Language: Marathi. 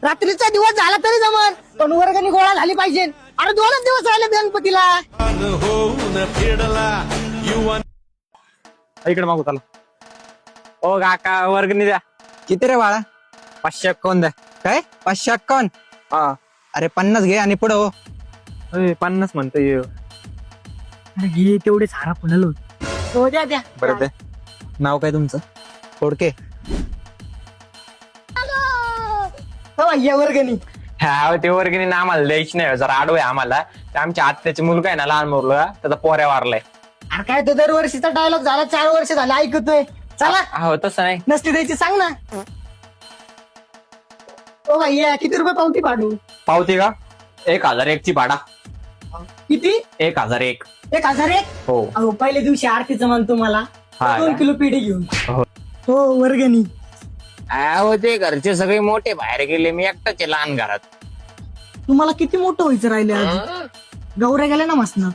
रात्रीचा दिवस झाला तरी जमन, पण वर्गणी गोळा झाली पाहिजे. अरे 2च दिवस राहिले गणपतीला. इकडे मागू त्याला. ओ काका वर्गणी द्या. किती रे बाळा? 551 द्या. काय 551? हा. अरे 50 घे आणि पुढं हो. 50 म्हणतोय. अरे घे तेवढे सारा पुण्याला होत. हो द्या द्या. बरं द्या. नाव काय तुमचं? खोडके. हो भैया वर्गणी. हा ते वर्गणी ना आम्हाला द्यायची नाही, जरा आडवं आहे आम्हाला. ते आमच्या आत्याचे मुलगा आहे ना, लहान मुलगा, त्याचा पोऱ्या वारलाय. अरे काय तो दरवर्षीचा डायलॉग झाला, 4 वर्ष झाला ऐकतोय. चला हो तसं नाही. नसती द्यायची सांग ना. ओ भैया किती रुपये पावती पाडू? पावती का? 1001 ची भाडा. किती? 1001. 1001? हो. अहो पहिल्या दिवशी आरतीचं म्हणतो मला हा 2 का? किलो पेढे घेऊन. हो. हो वर्गणी. अहो ते घरचे सगळे मोठे बाहेर गेले, मी एकटाच आहे लहान घरात. तुम्हाला किती मोठं व्हायचं राहिले? गौऱ्या गेल्या ना मसनं.